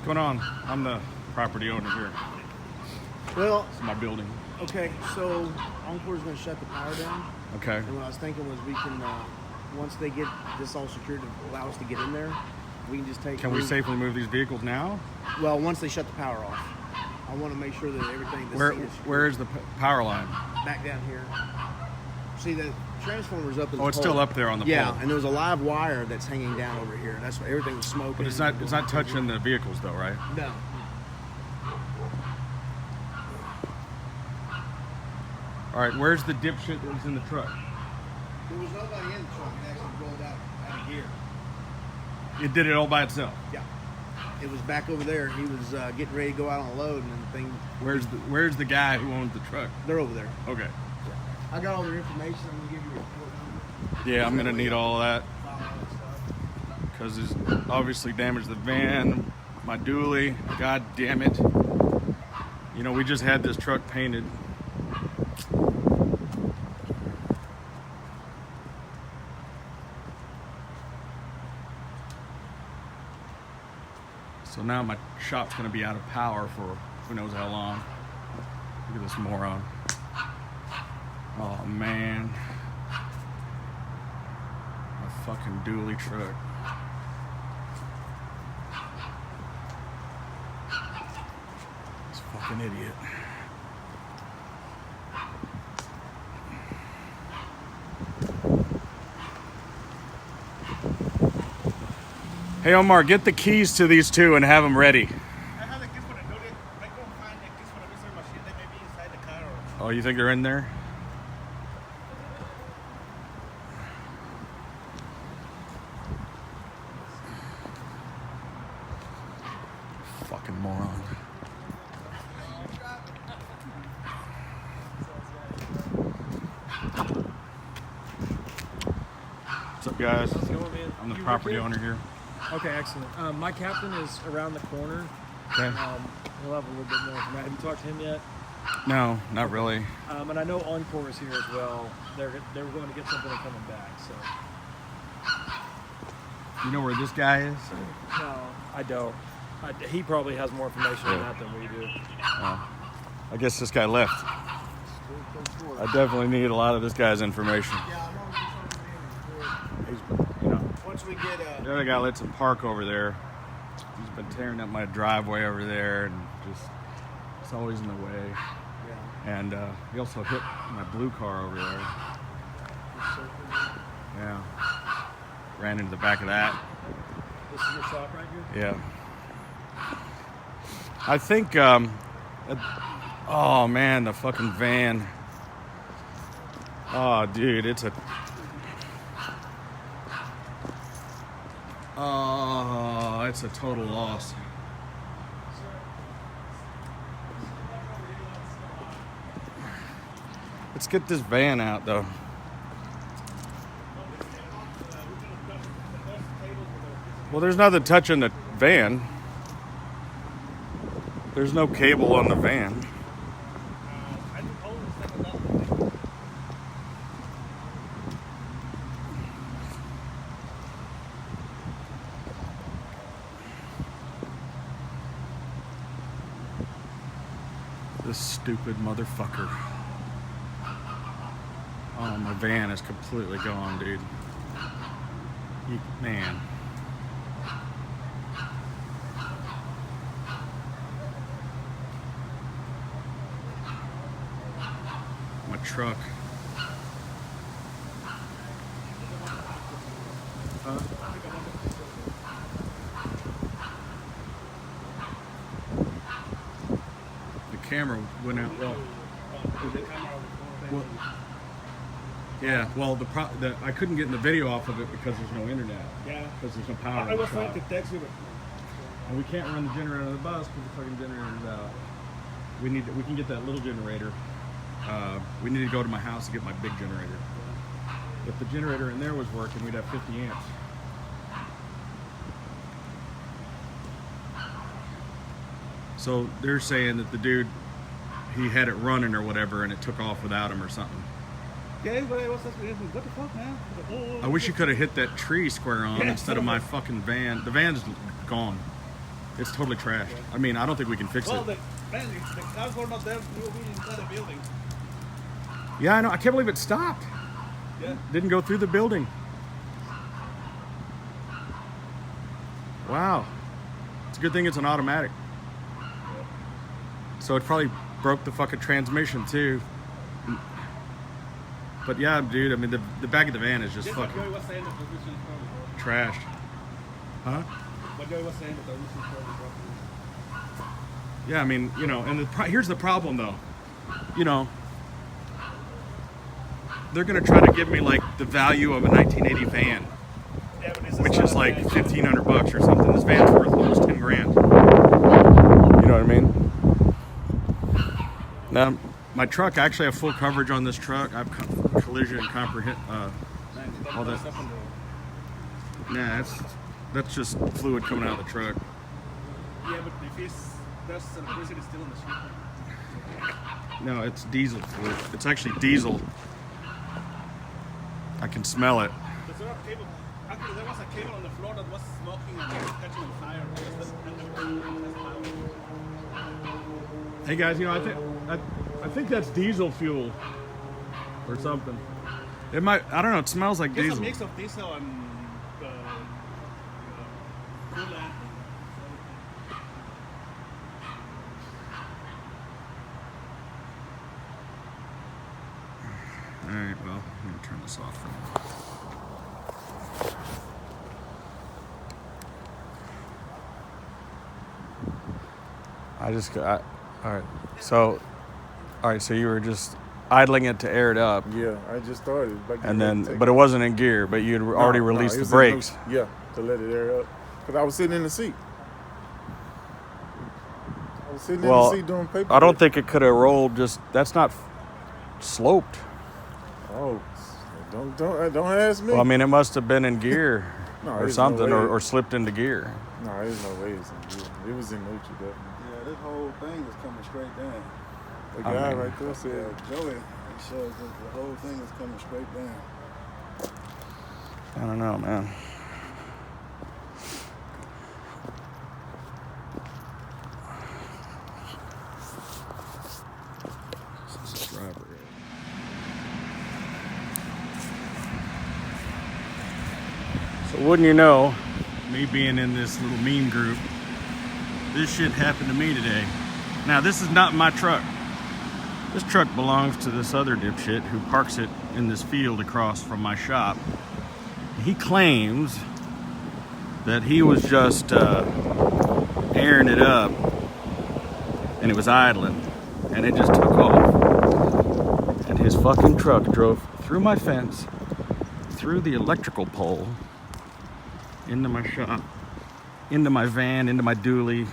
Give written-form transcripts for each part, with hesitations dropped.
going on? I'm the property owner here. Well, This is my building. okay, so Encore's going to shut the power down. Okay. And what I was thinking was we can, once they get this all secured to allow us to get in there, we can just take... Can we safely move these vehicles now? Well, once they shut the power off. I want to make sure that everything... Where is the power line? Back down here. See, the transformer's up in the Oh, it's pole. still up there on the pole. Yeah, and there was a live wire that's hanging down over here. That's why everything was smoking. But it's not touching the vehicles though, right? No. All right, where's the dipshit that was in the truck? There was nobody in the truck. It actually rolled out of gear. It did it all by itself. Yeah. It was back over there. He was getting ready to go out on a load, and then the thing... Where's the guy who owns the truck? They're over there. Okay. I got all their information. I'm going to give you a report number. Yeah, I'm gonna need all of that because it's obviously damaged the van, my dually. God damn it! You know, we just had this truck painted. So now my shop's gonna be out of power for who knows how long. Look at this moron. Oh man. A fucking dually truck. This fucking idiot. Hey Omar, get the keys to these two and have them ready. Oh, you think they're in there? Fucking moron. What's up, guys? How's it going, man? I'm the You property work owner here. Okay, excellent. My captain is around the corner. Okay. He'll have a little bit more from that. Have you talked to him yet? No, not really. And I know Encore is here as well. They were going to get something and coming back. So You know where this guy is? no, I don't. He probably has more information on that than we do. I guess this guy left. I definitely need a lot of this guy's information. You know, Once we get... the other guy lets him park over there. He's been tearing up my driveway over there, and just it's always in the way. And he also hit my blue car over there. Yeah, ran into the back of that. This is your shop right here? Yeah. I think, oh man, the fucking van. Oh, dude, it's a total loss. Let's get this van out, though. Well, there's nothing touching the van. There's no cable on the van. This stupid motherfucker. Oh, my van is completely gone, dude. Man. My truck. The camera went out. Well, yeah. Well, I couldn't get the video off of it because there's no internet. Yeah. Because there's no power. I was trying to text you, but And we can't run the generator on the bus because the fucking generator's out. We can get that little generator. We need to go to my house to get my big generator. If the generator in there was working, we'd have 50 amps. So they're saying that the dude, he had it running or whatever, and it took off without him or something. Yeah, what the fuck, man? I wish you could have hit that tree square on instead of my fucking van. The van's gone. It's totally trashed. I mean, I don't think we can fix Well, it. the cars were not there. We will be inside the building. Yeah, I know. I can't believe it stopped. Yeah. Didn't go through the building. Wow. It's a good thing it's an automatic. So it probably broke the fucking transmission too. But yeah, dude, I mean, the back of the van is just Yes, what fucking Joey was saying, the transmission is probably. trashed. Huh? What Joey was saying, the transmission is probably broken. Yeah, I mean, you know, and here's the problem though. You know, they're gonna try to give me like the value of a 1980 van, Yeah, but this which not is a like van. $1,500 or something. This van's worth almost 10 grand. You know what I mean? Now, my truck, I actually have full coverage on this truck. I have collision and comprehend. All that. Stuff on the- Nah, that's just fluid coming out of the truck. Yeah, but if there's electricity still on the street. No, it's diesel fluid. It's actually diesel. I can smell it. There's a cable. Actually, there was a cable on the floor that was smoking and catching on fire. Hey guys, you know, I think that's diesel fuel or something. It might. I don't know. It smells like It's a diesel. mix of diesel and coolant. All right. Well, I'm gonna turn this off for now. All right. So you were just idling it to air it up, Yeah, I just started. and then, but it wasn't in gear. But you'd already released the brakes. Yeah, to let it air up. Because I was sitting in the seat. I was sitting in Well, the seat doing paper. I don't think it could have rolled. That's not sloped. Oh, don't ask me. Well, I mean, it must have been in gear No, or there's something, no way. or slipped into gear. No, there's no way it's in gear. It was in neutral, definitely. Yeah, this whole thing is coming straight down. The I guy mean- right there said, Yeah, Joey, he shows that the whole thing is coming straight down. I don't know, man. This is the driver. So wouldn't you know, me being in this little meme group, this shit happened to me today. Now this is not my truck. This truck belongs to this other dipshit who parks it in this field across from my shop. He claims that he was just airing it up and it was idling and it just took off. And his fucking truck drove through my fence, through the electrical pole, into my shop, into my van, into my dually,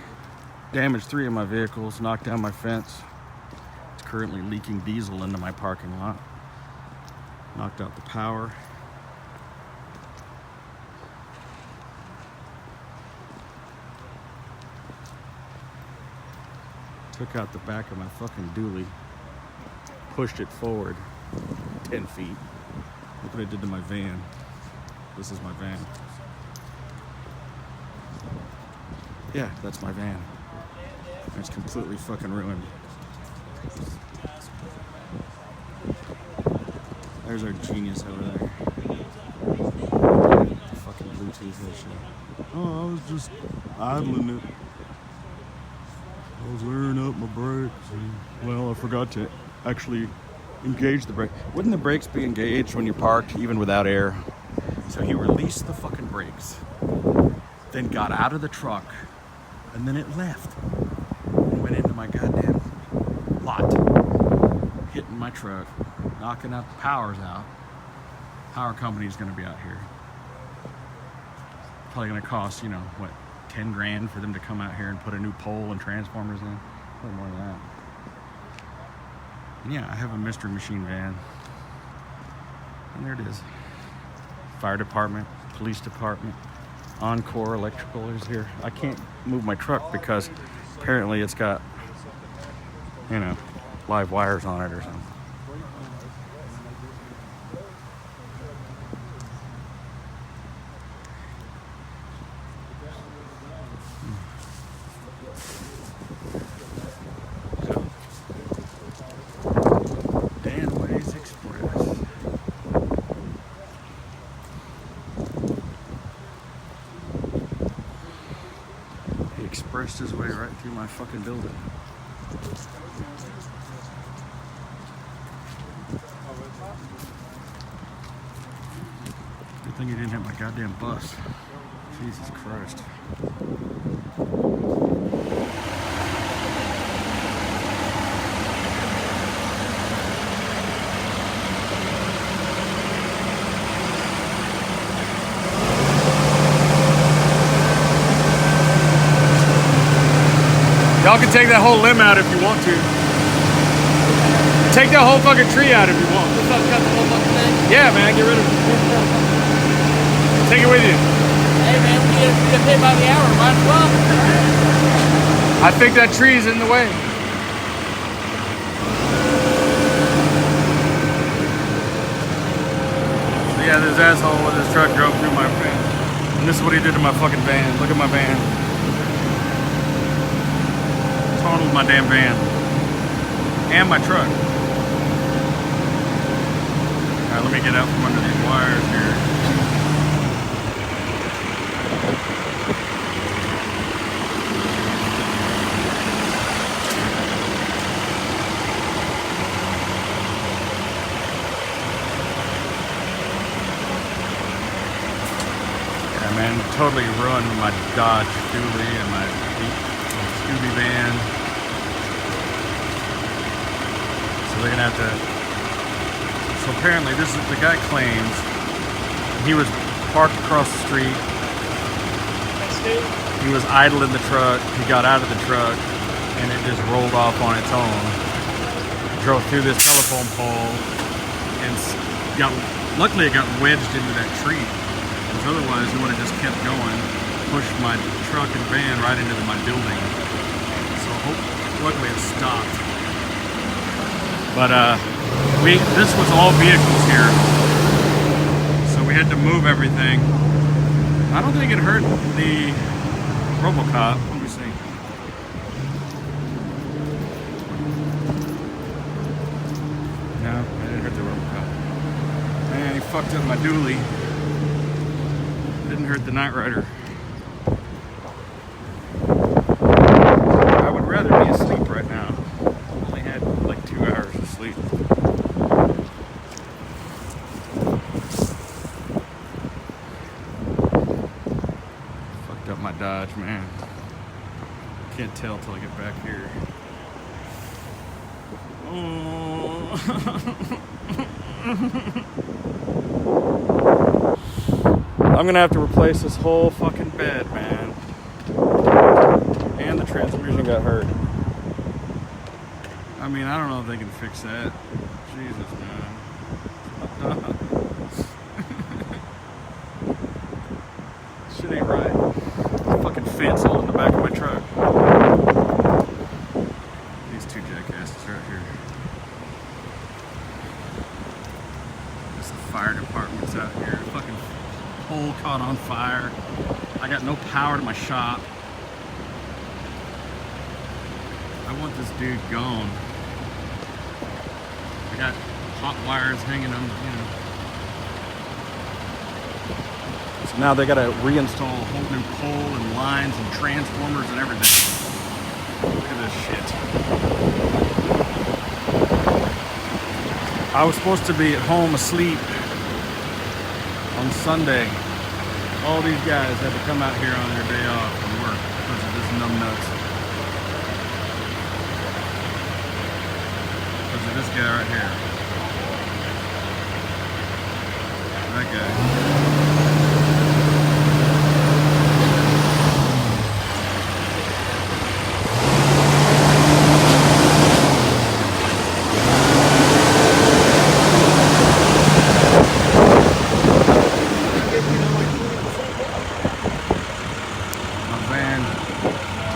damaged 3 of my vehicles, knocked down my fence. It's currently leaking diesel into my parking lot. Knocked out the power. Took out the back of my fucking dually. Pushed it forward 10 feet. Look what I did to my van. This is my van. Yeah, that's my van. It's completely fucking ruined. There's our genius over there. Fucking Bluetooth and shit. Oh, I was just idling it. I was airing up my brakes. And, well, I forgot to actually engage the brake. Wouldn't the brakes be engaged when you're parked, even without air? So he released the fucking brakes, then got out of the truck, and then it left and went into my goddamn lot, hitting my truck, knocking out the powers out. Power company's gonna be out here. Probably gonna cost, 10 grand for them to come out here and put a new pole and transformers in. Probably more than that. And yeah, I have a Mystery Machine van. And there it is. Fire department, police department, Encore Electrical is here. I can't move my truck because apparently it's got, live wires on it or something. pressed his way right through my fucking building. Good thing he didn't hit my goddamn bus. Jesus Christ. Y'all can take that whole limb out if you want to. Take that whole fucking tree out if you want. Cut the whole fucking thing. Yeah, man, get rid of it. Take it with you. Hey man, we get paid by the hour, might as well. I think that tree's in the way. So yeah, this asshole with his truck drove through my van. And this is what he did to my fucking van. Look at my van. Totaled my damn van. And my truck. Alright, let me get out from under these wires here. Yeah, man, totally ruined my Dodge Dually and my Scooby van. So they're gonna have to. So apparently, this is the guy claims he was parked across the street. He was idle in the truck. He got out of the truck, and it just rolled off on its own. Drove through this telephone pole, and luckily it got wedged into that tree. Because otherwise, it would have just kept going, pushed my truck and van right into my building. So luckily it stopped. But this was all vehicles here, so we had to move everything. I don't think it hurt the RoboCop. Let me see. No, it didn't hurt the RoboCop. Man, he fucked up my dually. Didn't hurt the Night Rider. I would rather be asleep right now. Only had like 2 hours of sleep. Fucked up my Dodge, man. Can't tell till I get back here. Oh. I'm gonna have to replace this whole fucking bed, man. And the transmission got hurt. I mean, I don't know if they can fix that. Jesus, man. Shit ain't right. Fucking fence all in the back of my truck. These two jackasses right here. There's the fire department's out here. Fucking pole caught on fire. I got no power to my shop. I want this dude gone. I got hot wires hanging on, you know. So now they gotta reinstall a whole new pole and lines and transformers and everything. Look at this shit. I was supposed to be at home asleep on Sunday. All these guys had to come out here on their day off from work because of this numbnuts. Because of this guy right here. That guy.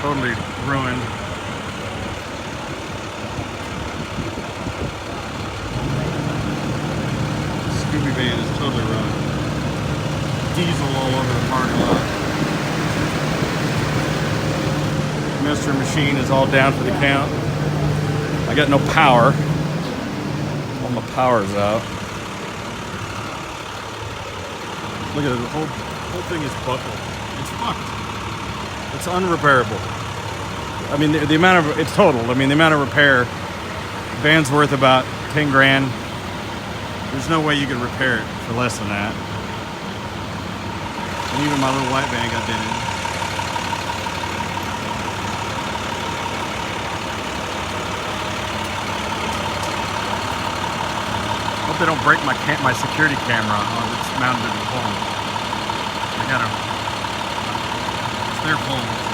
Totally ruined. Scooby van is totally ruined. Diesel all over the parking lot. Mystery Machine is all down for the count. I got no power. All my power's out. Look at it, the whole thing is buckled. It's fucked. It's unrepairable. I mean, the amount of, it's total. I mean, the amount of repair, van's worth about 10 grand. There's no way you could repair it for less than that. And even my little white van got dented. Hope they don't break my security camera that's mounted to the pole. I gotta, it's their pole.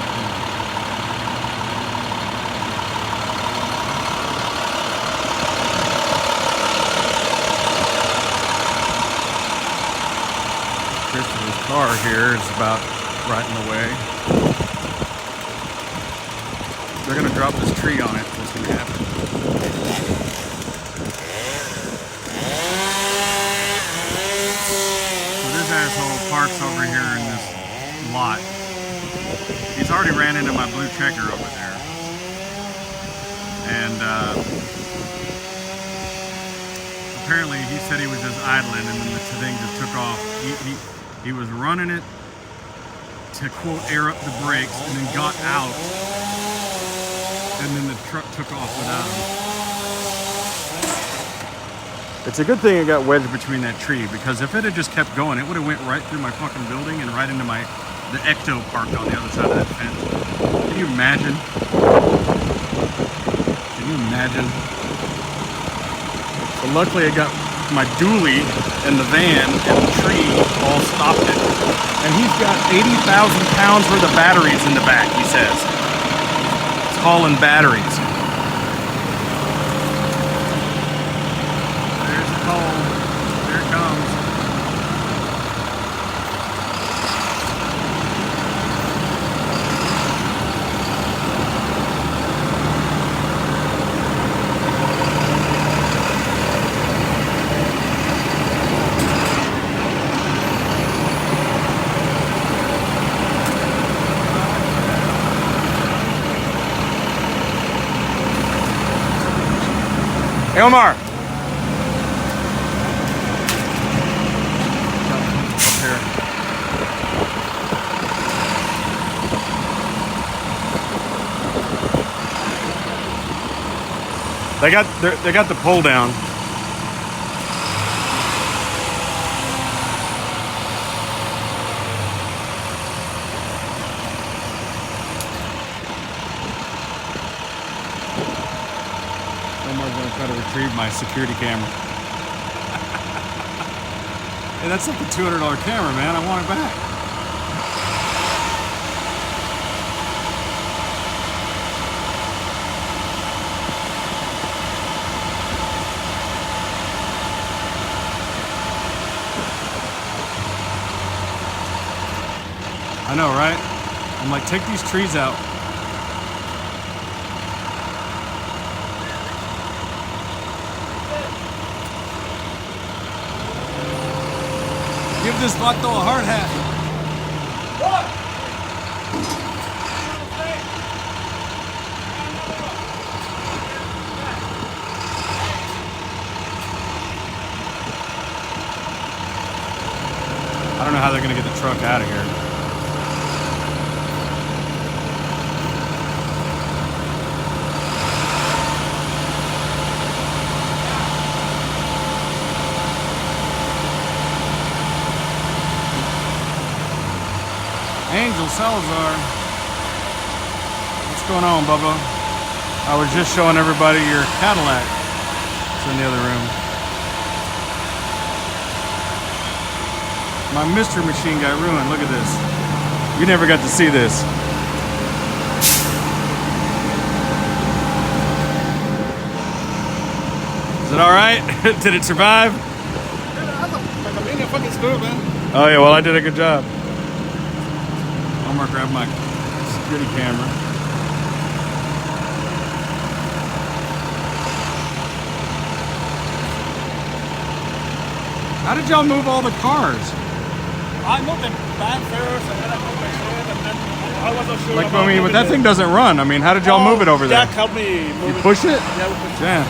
Christopher's car here is about right in the way. They're gonna drop this tree on it. What's gonna happen? So this asshole parks over here in this lot. He's already ran into my blue checker over there, and apparently he said he was just idling, and then the thing just took off. He was running it to, quote, air up the brakes, and then got out, and then the truck took off without him. It's a good thing it got wedged between that tree, because if it had just kept going, it would have went right through my fucking building and right into the Ecto parked on the other side of that fence. Can you imagine? Can you imagine? So luckily I got my dually and the van and the tree all stopped it. And he's got 80,000 pounds worth of batteries in the back, he says. It's hauling batteries. There's the pole. There it comes. Hey, Omar. Up here. They got the pole down. Omar's gonna try to retrieve my security camera. Hey, that's like a $200 camera, man. I want it back. I know, right? I'm like, take these trees out. Give this vato a hard hat. What? I don't know how they're gonna get the truck out of here. Angel Salazar. What's going on, Bubba? I was just showing everybody your Cadillac. It's in the other room. My Mystery Machine got ruined. Look at this. You never got to see this. Is it all right? Did it survive? Oh yeah, well I did a good job. I'm gonna grab my security camera. How did y'all move all the cars? I moved the van first, and then I moved my shit, and then I wasn't sure. Like, I mean, but that thing doesn't run. I mean, how did y'all move it over there? Jack helped me move You it. push it? Yeah, we pushed it. Yeah.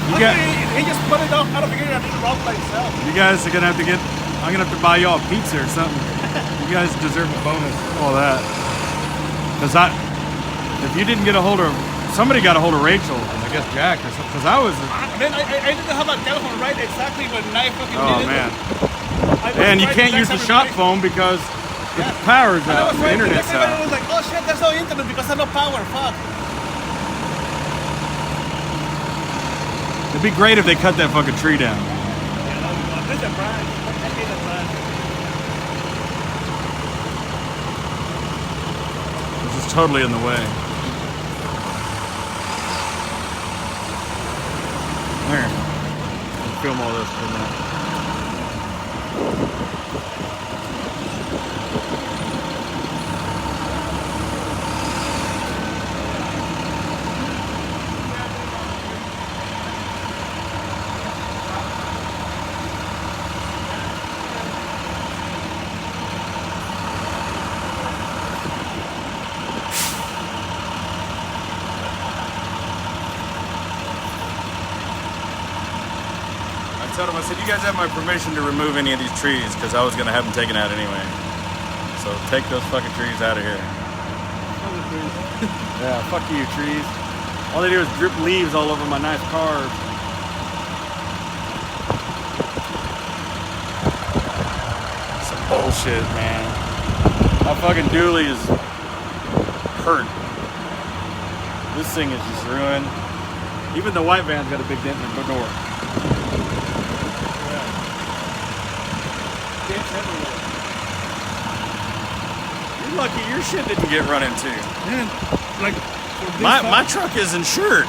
You got. He just put it out of the gear and it rocked by itself. You guys are gonna have to get. I'm gonna have to buy y'all a pizza or something. You guys deserve a bonus for all that. Cause If you didn't get a hold of, somebody got a hold of Rachel, I guess Jack or something, because I was. Then I didn't have a telephone right exactly when I fucking Oh did it. man. I was And you right can't the use the next shop time phone because the Yeah. power's I out, was the right internet's the next time I out. was like, oh shit, there's no internet because there's no power. Fuck. It'd be great if they cut that fucking tree down. Yeah, that was fun. This is a brand. I hate that brand. This is totally in the way. There. I'll film all this for a minute. I told him, I said, you guys have my permission to remove any of these trees because I was going to have them taken out anyway. So take those fucking trees out of here. Yeah, fuck you, trees. All they do is drip leaves all over my nice cars. Some bullshit, man. My fucking dually is hurt. This thing is just ruined. Even the white van's got a big dent in the door. You're lucky your shit didn't get run into. Man, like for this My truck is insured.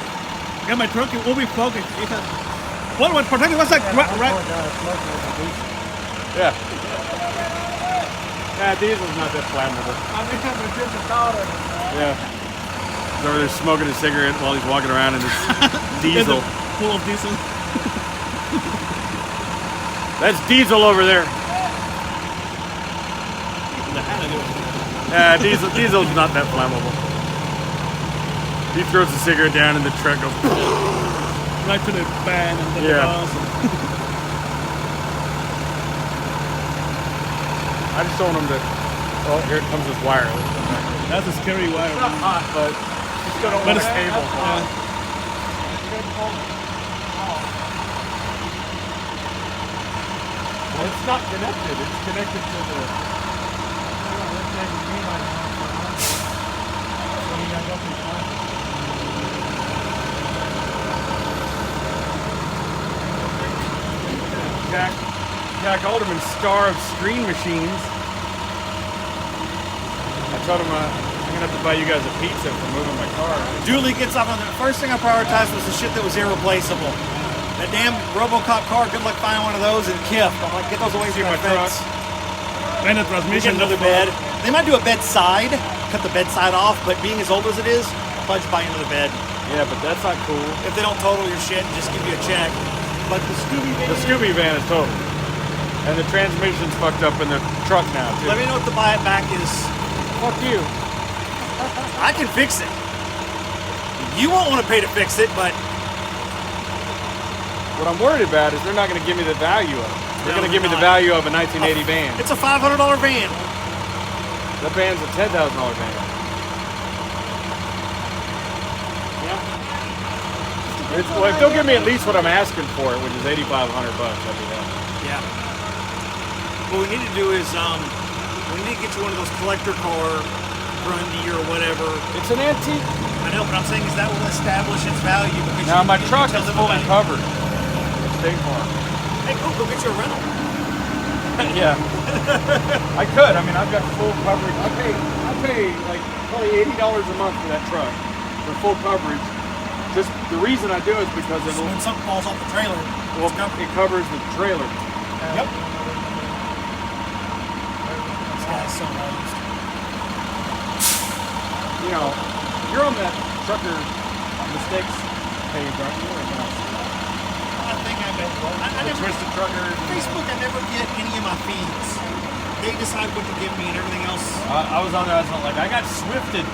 yeah, my truck it will be focused. It has, what was protected was like right. Yeah. Yeah, diesel's not that flammable. Yeah. He's over there smoking a cigarette while he's walking around in this diesel. Full of diesel. That's diesel over there. Yeah, diesel's not that flammable. He throws the cigarette down and the truck goes Right to the van and the Yeah. bus. I just don't want him to. Oh, here comes this wire. That's a scary wire. It's not hot, but you still don't But want it's a cable. It's not connected. It's connected to the. Jack Alderman's star of screen machines. I told him I'm gonna have to buy you guys a pizza for moving my car. Julie gets off on the first thing I prioritized was the shit that was irreplaceable. That damn RoboCop car, good luck finding one of those in Kiff. I'm like, get those away See from my my face. And the We transmission. get another bed. They might do a bed side, cut the bed side off, but being as old as it is, I'll probably just buy another bed. Yeah, but that's not cool. If they don't total your shit and just give you a check. But the Scooby The Scooby van is total. And the transmission's fucked up in the truck now, too. let me know what the buy it back is. Fuck you. I can fix it. You won't want to pay to fix it, but What I'm worried about is they're not going to give me the value of it. They're No, going to give me they're the not. value of a 1980 van. it's a $500 van. That van's a $10,000 van. Well, if they'll give me at least what I'm asking for it, which is $8,500, I'd be happy. Yeah. What we need to do is, we need to get you one of those collector car Grundy or whatever. It's an antique. I know, but I'm saying is that will establish its value because Now, my you truck tell is them fully about covered. State Farm. it. Hey, cool, go get you a rental. Yeah. I could. I mean, I've got full coverage. I pay like probably $80 a month for that truck for full coverage. Just the reason I do it is because So when something falls off the trailer, it covers the trailer. yep. This guy's so nice. You know, you're on that trucker mistakes page, aren't you? Or not? I think I never, Twisted truckers. Facebook, I never get any of my feeds. They decide what to give me and everything else. I was on there. I was like, I got swifted.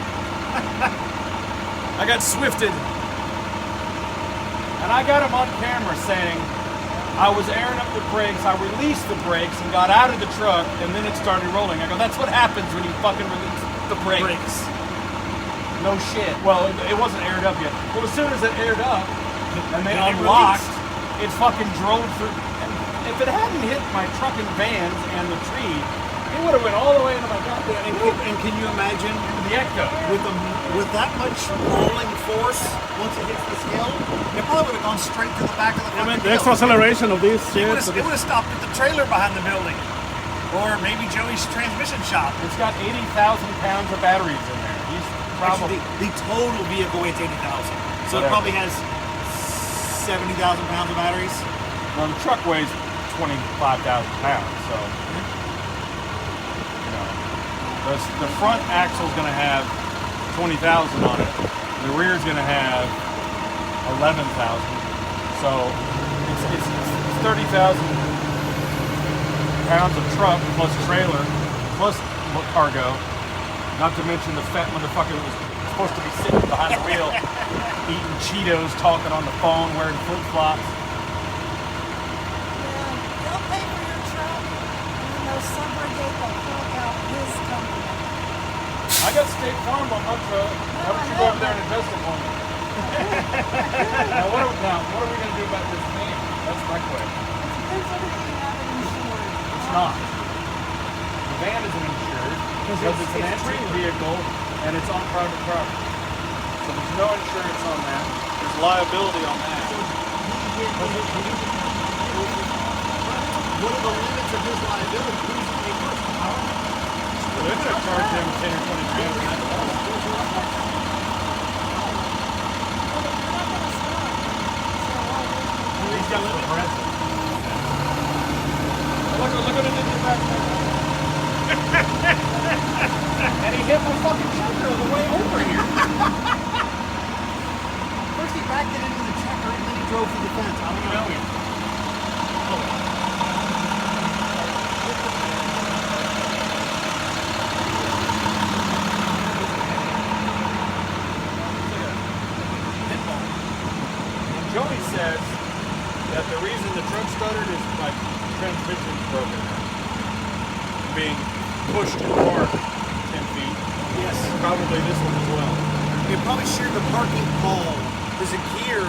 I got swifted. And I got him on camera saying I was airing up the brakes, I released the brakes and got out of the truck, and then it started rolling. I go, that's what happens when you fucking release the brakes. No shit. Well, it wasn't aired up yet. Well, as soon as it aired up and they unlocked, it fucking drove through. And if it hadn't hit my truck and vans and the tree, it would have went all the way into my goddamn. And can you imagine the ecto with that much rolling force once it hits this hill? It probably would have gone straight to the back of the fucking The extra hill. acceleration of this It shit. would have stopped at the trailer behind the building, or maybe Joey's transmission shop. It's got 80,000 pounds of batteries in there. He's probably Actually, the total vehicle weighs 80,000, so it Whatever. probably has 70,000 pounds of batteries. well, the truck weighs 25,000 pounds. So you know, the front axle's going to have 20,000 on it. The rear's going to have 11,000. So it's 30,000 pounds of truck plus trailer plus cargo. Not to mention the fat motherfucker that was supposed to be sitting behind the wheel, eating Cheetos, talking on the phone, wearing flip-flops. They'll pay for your truck, and then they'll subrogate the fuck out his company. I got State Farm on my truck. Why don't you go over there and adjust it for me? now, what are we going to do about this van? That's my question. Depends on if you have it insured. It's not. The van isn't insured because it's an entry vehicle and it's on private property. So there's no insurance on that. There's liability on that. What are the limits of his liability? Who's paying for it? They're going to charge him 10 or 20 grand for that. He's got progressive. Look what it did to the back. And he hit my fucking checker on the way over here. First he backed it into the checker and then he drove through the fence. I don't know. Joey says that the reason the truck stuttered is like transmission's broken. Being pushed in the park 10 feet. Yes. Probably this one as well. It probably sheared the parking pole. There's a gear.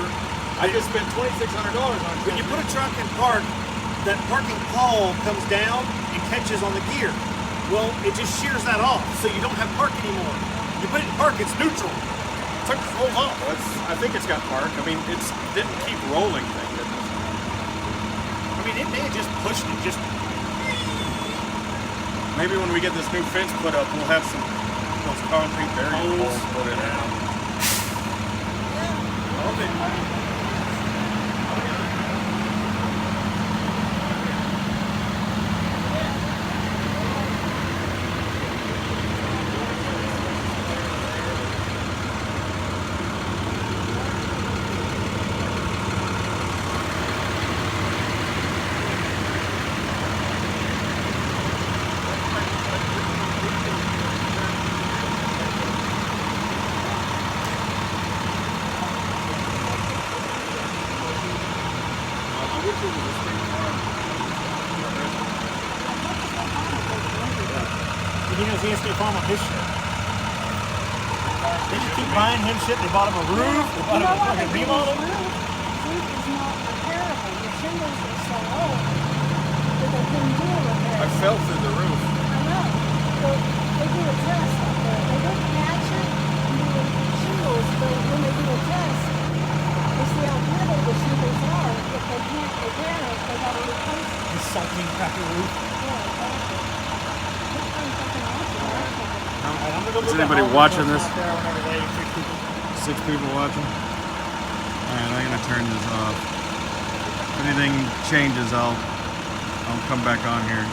I just spent $2,600 on it. When you put a truck in park, that parking pole comes down and catches on the gear. Well, it just shears that off, so you don't have park anymore. You put it in park, it's neutral. The truck just rolls off. Well, I think it's got park. I mean, it didn't keep rolling thing, did it? I mean, it may have just pushed it, just Maybe when we get this new fence put up, we'll have some those concrete barrier poles put in. He knows he has to farm on his shit. They just keep buying him shit. They bought him a roof. They bought him a fucking remodel. Roof is not repairable. The shingles are so old that they couldn't do a repair. I fell through the roof. I know. So they do a test up there. They don't patch it and do the shingles, but when they do a test, they see how brittle the shingles are. If they can't repair it, they got to replace it. His saltine crappy roof. Yeah, exactly. It's pretty fucking awesome. Is anybody watching this? Out there whenever they treat people. 6 people watching. Alright, I'm gonna turn this off. If anything changes, I'll come back on here.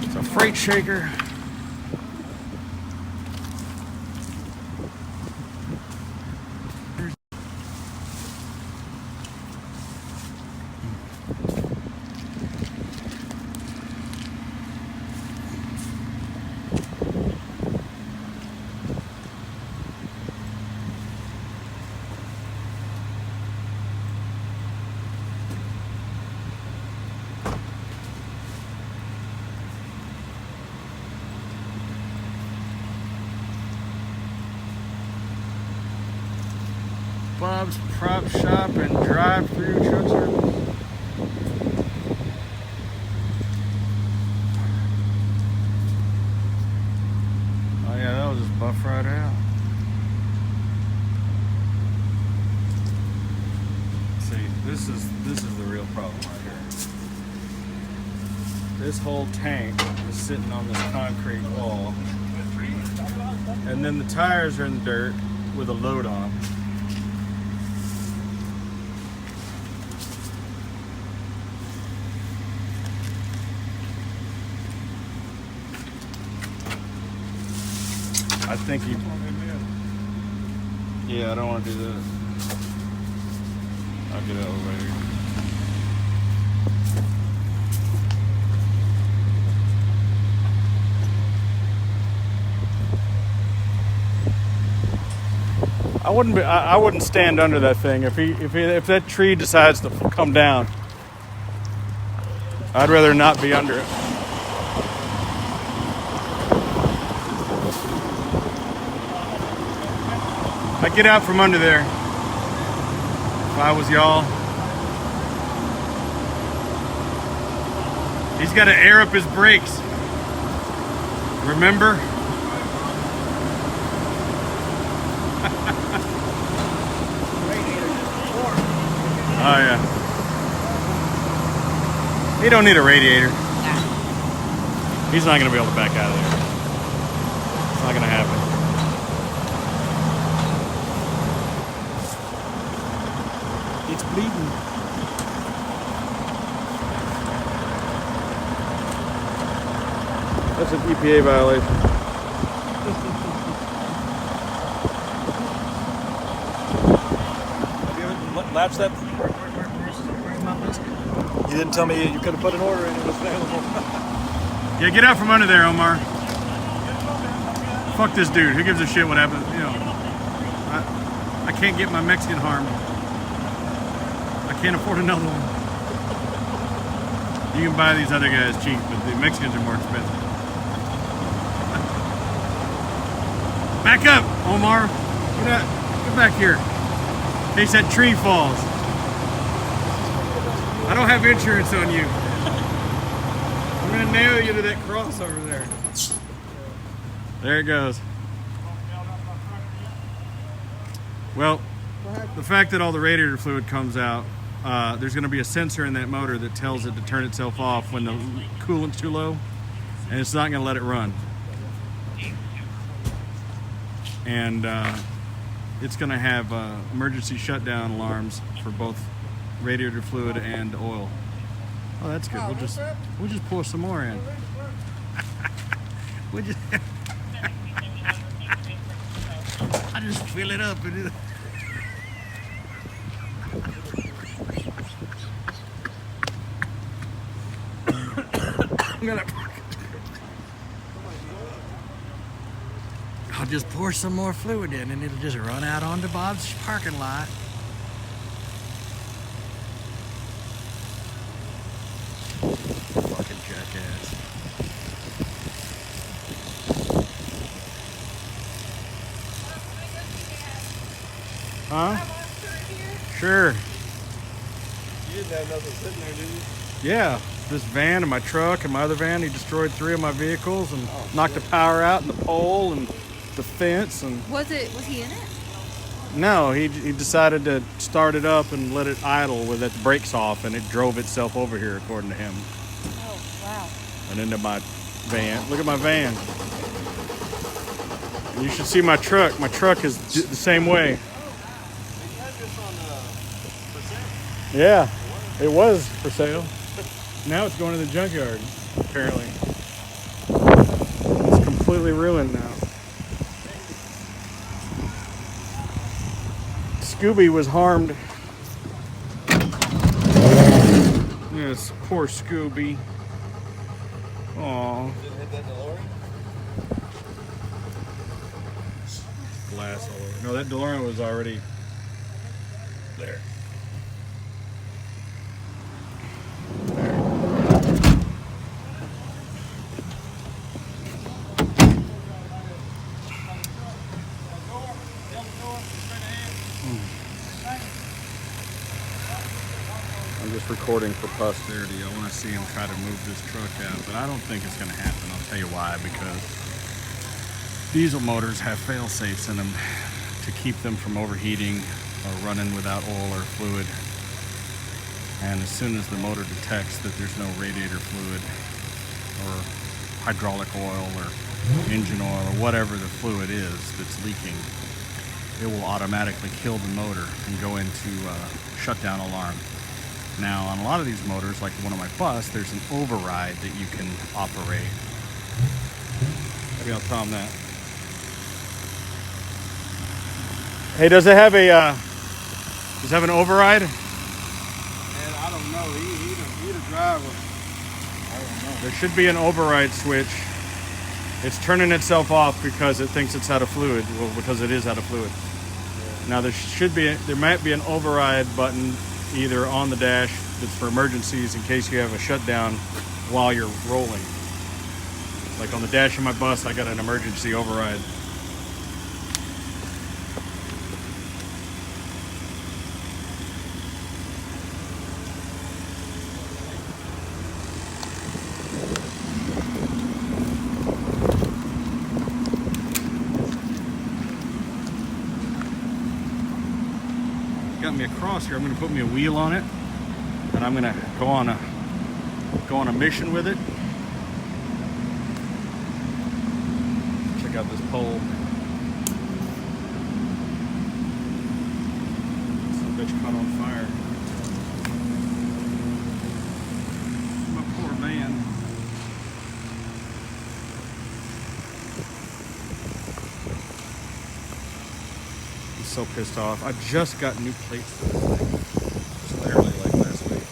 It's a freight shaker. Bob's Prop Shop and Drive-Through Truck Service. Oh yeah, that was just buff right out. See, this is the real problem right here. This whole tank is sitting on this concrete wall, and then the tires are in the dirt with a load on. I think he. Yeah, I don't want to do that. I'll get elevator. I wouldn't stand under that thing if that tree decides to come down. I'd rather not be under it. I'd get out from under there if I was y'all. He's got to air up his brakes. Remember? Oh yeah. He don't need a radiator. He's not gonna be able to back out of there. It's not gonna happen. It's bleeding. That's an EPA violation. Lapse that. Where's my biscuit? You didn't tell me you could have put an order in. It was available. Yeah, get out from under there, Omar. Fuck this dude. Who gives a shit what happens? You know, I can't get my Mexican harmed. I can't afford another one. You can buy these other guys cheap, but the Mexicans are more expensive. Back up, Omar. Get back here. In case that tree falls. I don't have insurance on you. I'm gonna nail you to that cross over there. There it goes. Well, the fact that all the radiator fluid comes out, there's gonna be a sensor in that motor that tells it to turn itself off when the coolant's too low, and it's not gonna let it run. And it's going to have emergency shutdown alarms for both radiator fluid and oil. Oh, that's good. We'll just pour some more in. I just fill it up. I'll just pour some more fluid in and it'll just run out onto Bob's parking lot. Fucking jackass. Huh? Sure. You didn't have nothing sitting there, did you? Yeah, this van and my truck and my other van, he destroyed 3 of my vehicles and knocked the power out and the pole and the fence. And was he in it? no, he decided to start it up and let it idle with its brakes off, and it drove itself over here, according to him. Oh, wow. And into my van. Look at my van. And you should see my truck. My truck is the same way. Yeah, it was for sale. Now it's going to the junkyard, apparently. It's completely ruined now. Scooby was harmed. Yes, poor Scooby. Aw. Didn't hit that DeLorean? Glass all over. No, that DeLorean was already there. I'm just recording for posterity. I want to see him try to move this truck out, but I don't think it's going to happen. I'll tell you why, because diesel motors have fail safes in them to keep them from overheating or running without oil or fluid. And as soon as the motor detects that there's no radiator fluid or hydraulic oil or engine oil or whatever the fluid is that's leaking, it will automatically kill the motor and go into shutdown alarm. Now, on a lot of these motors, like the one on my bus, there's an override that you can operate. Maybe I'll tell them that. Hey, does it have an override? And I don't know. He the driver. I don't know. There should be an override switch. It's turning itself off because it thinks it's out of fluid. Well, because it is out of fluid. Now there might be an override button either on the dash that's for emergencies in case you have a shutdown while you're rolling. Like on the dash of my bus, I got an emergency override. Got me across here. I'm going to put me a wheel on it, and I'm going to go on a mission with it. Check out this pole. This bitch caught on fire. My poor van. So pissed off. I just got new plates for this thing. Just literally like last week.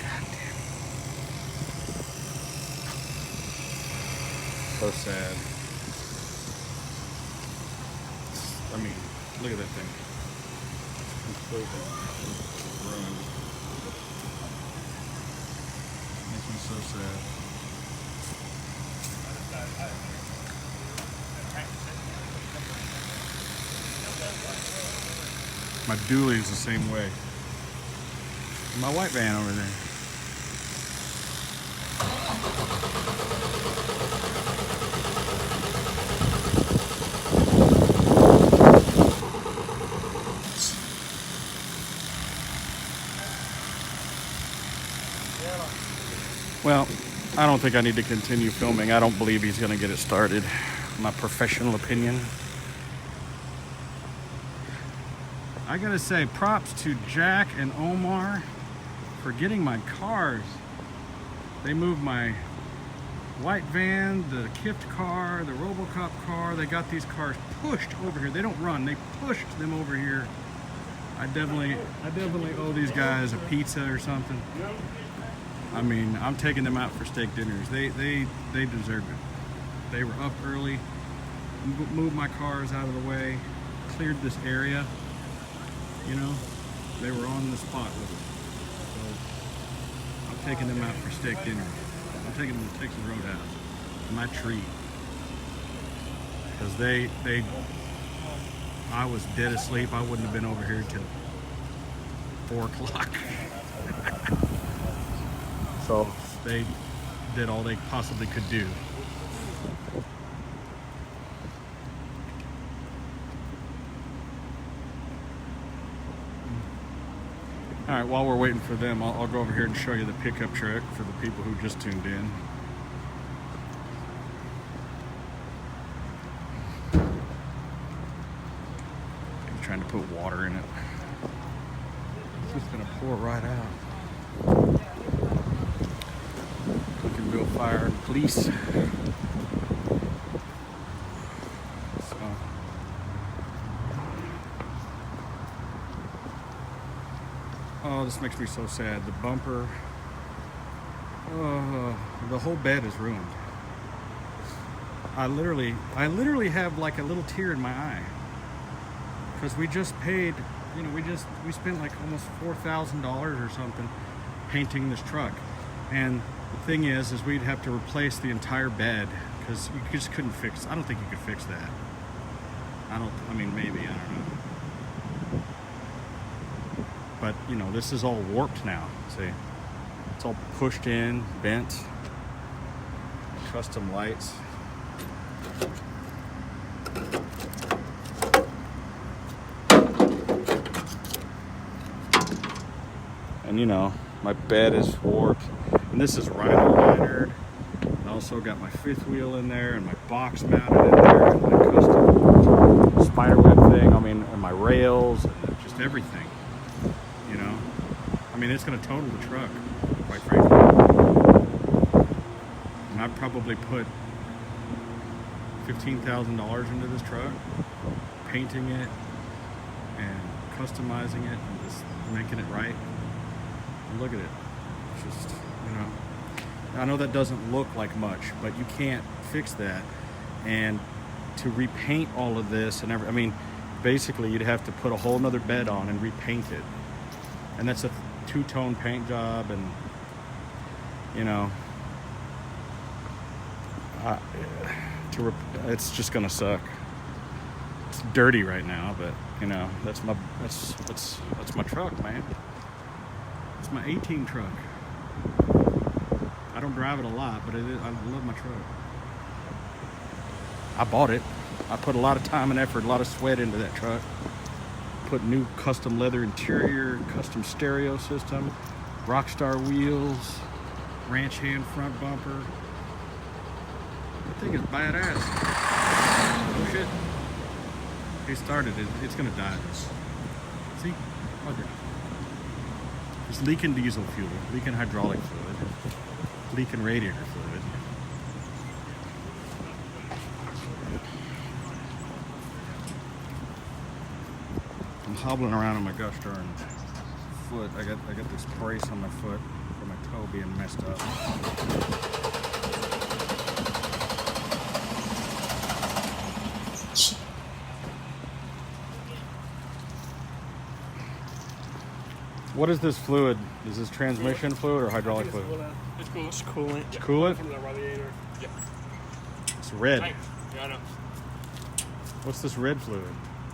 God damn. So sad. I mean, look at that thing. Completely ruined. Makes me so sad. My dually is the same way. My white van over there. Well, I don't think I need to continue filming. I don't believe he's going to get it started. My professional opinion. I gotta say, props to Jack and Omar for getting my cars. They moved my white van, the Kift car, the Robocop car. They got these cars pushed over here. They don't run, they pushed them over here. I definitely owe these guys a pizza or something. I mean, I'm taking them out for steak dinners. They deserve it. They were up early, moved my cars out of the way, cleared this area. You know, they were on the spot with it. So I'm taking them out for steak dinner. I'm taking them to Texas Roadhouse. My treat. Because I was dead asleep. I wouldn't have been over here till 4 o'clock. So they did all they possibly could do. All right, while we're waiting for them, I'll go over here and show you the pickup truck for the people who just tuned in. I'm trying to put water in it. It's just gonna pour right out. Cookinville Fire and Police. Oh, this makes me so sad. The bumper, the whole bed is ruined. I literally have like a little tear in my eye because we just paid, you know, we spent like almost $4,000 or something painting this truck. And the thing is we'd have to replace the entire bed because you just couldn't fix. I don't think you could fix that. I mean, maybe, I don't know. But you know, this is all warped now. See, it's all pushed in, bent. Custom lights. And you know, my bed is warped, and this is rhino linered. I also got my fifth wheel in there, and my box mounted in there, and my custom spiderweb thing. I mean, and my rails, and just everything. You know, I mean, it's going to total the truck, quite frankly. And I've probably put $15,000 into this truck, painting it and customizing it and just making it right. And look at it. It's just, you know, I know that doesn't look like much, but you can't fix that. And to repaint all of this and I mean, basically you'd have to put a whole nother bed on and repaint it. And that's a two-tone paint job, and you know, it's just gonna suck. It's dirty right now, but you know, that's my truck, man. It's my 18 truck. I don't drive it a lot, but I love my truck. I bought it. I put a lot of time and effort, a lot of sweat into that truck. Put new custom leather interior, custom stereo system, Rockstar wheels, ranch hand front bumper. I think it's badass. Oh shit. He started it. It's gonna die. See? Okay. It's leaking diesel fuel, leaking hydraulic fluid, leaking radiator fluid. I'm hobbling around on my gosh darn foot. I got this brace on my foot for my toe being messed up. What is this fluid? Is this transmission fluid or hydraulic fluid? It's coolant. It's coolant. It's coolant? From the radiator. Yeah. It's red. Tank. Yeah, I know. What's this red fluid?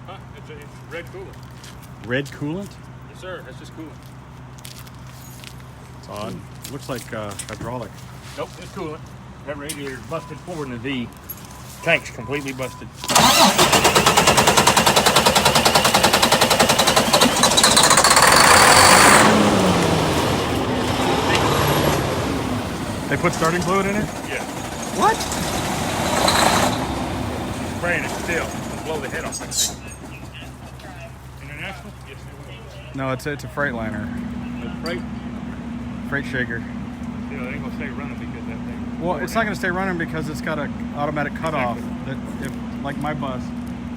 Huh? It's red coolant. Red coolant? Yes, sir. That's just coolant. It's odd. Looks like hydraulic. Nope, it's coolant. That radiator's busted forward in the V. Tank's completely busted. They put starting fluid in it? Yeah. What? Spraying it still. It'll blow the head off that thing. International? Yes, it No, it's a Freightliner. will. Freight shaker. Still, it ain't gonna stay running because that thing. Well, it's not going to stay running because it's got an automatic cutoff. That if, like my bus,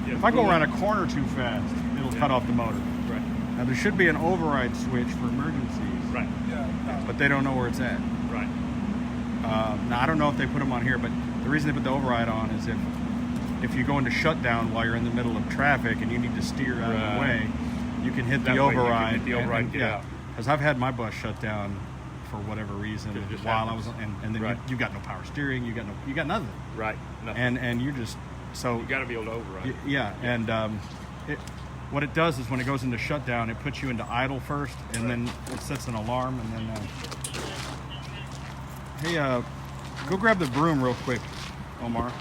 Yeah, if I go coolant. around a corner too fast, it'll cut off the motor. Right. Now there should be an override switch for emergencies, Right. but they don't know where it's at. Right. Now I don't know if they put them on here, but the reason they put the override on is if you go into shutdown while you're in the middle of traffic and you need to steer out of the way, you can hit That the way you can override. hit the override and get out. Because I've had my bus shut down for whatever reason It just while happens. I was, and then Right. you got no power steering, you got nothing, Right. Nothing. and you're just so You got to be able to override. yeah, and what it does is when it goes into shutdown, it puts you into idle first, and then it sets an alarm, and then hey, go grab the broom real quick, Omar.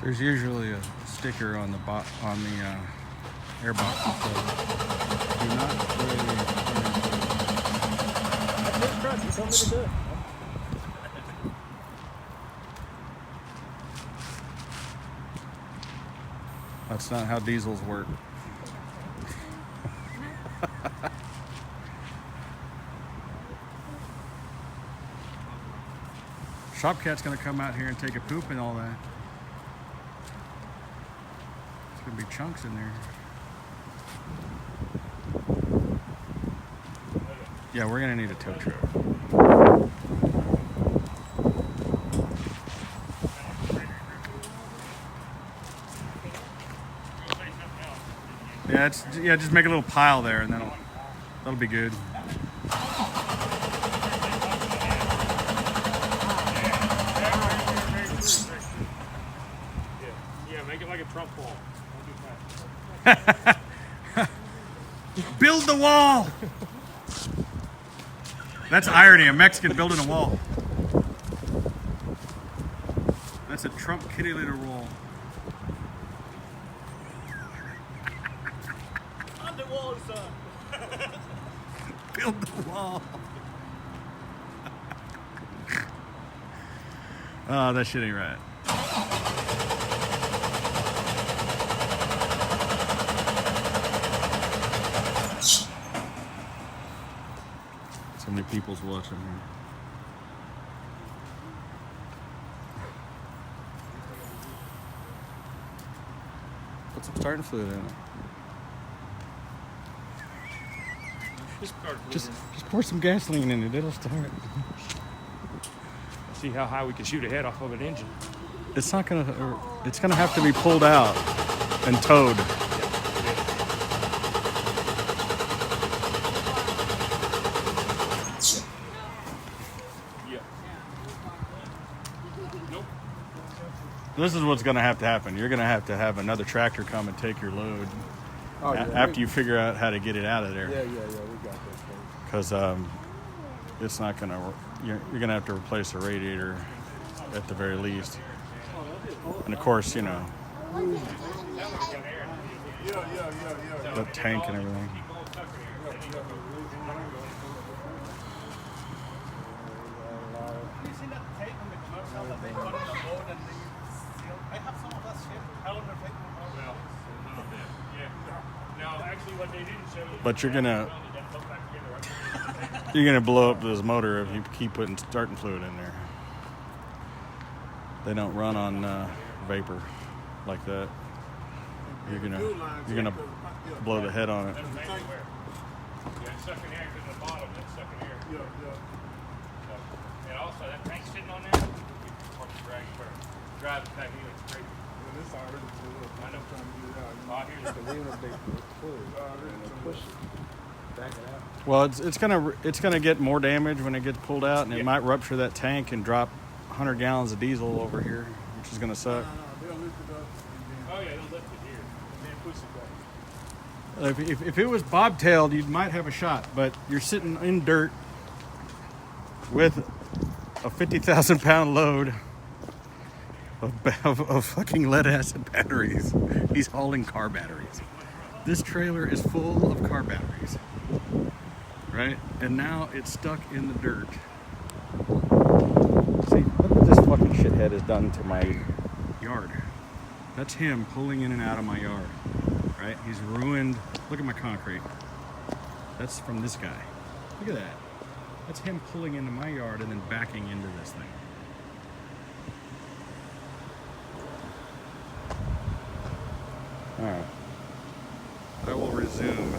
There's usually a sticker on the airbox that says, "Do not spray." That's his truck. He told me to do it. That's not how diesels work. Shopcat's gonna come out here and take a poop and all that. There's gonna be chunks in there. Yeah, we're gonna need a tow truck. Yeah, just make a little pile there, and that'll be good. Yeah, make it like a Trump wall. Build the wall. That's irony. A Mexican building a wall. That's a Trump kitty litter wall. On the wall, son. Build the wall. Oh, that shit ain't right. So many people's watching here. Put some starting fluid in it. Just pour some gasoline in it. It'll start. See how high we can shoot a head off of an engine. It's not gonna. It's gonna have to be pulled out and towed. Yeah. Nope. This is what's gonna have to happen. You're gonna have another tractor come and take your load after you figure out how to get it out of there. Yeah, we got that. Because it's not gonna. You're gonna have to replace the radiator at the very least. And of course, you know, the tank and everything. You seen that tape on the commercial that they put on the board and they seal? I have some of that shit. I don't know if Well, none of that. Yeah. Now, actually, what they didn't show you. But you're gonna blow up this motor if you keep putting starting fluid in there. They don't run on vapor like that. You're gonna blow the head on it. Yeah, it's stuck in there because the bottom, it's stuck in here. So, and also, that tank sitting on there, drive it back here, it's crazy. This already blew up. I know. Trying to get it out. Oh, here's the Even if they pull it, push it, back it out. Well, it's gonna get more damage when it gets pulled out, and it might rupture that tank and drop 100 gallons of diesel over here, which is gonna suck. They'll lift it up and then Oh, yeah, they'll lift it here and then push it back. If it was bobtailed, you might have a shot, but you're sitting in dirt with a 50,000 pound load of fucking lead acid batteries. He's hauling car batteries. This trailer is full of car batteries, right? And now it's stuck in the dirt. See, look what this fucking shithead has done to my yard. That's him pulling in and out of my yard, right? He's ruined. Look at my concrete. That's from this guy. Look at that. That's him pulling into my yard and then backing into this thing. All right. I will resume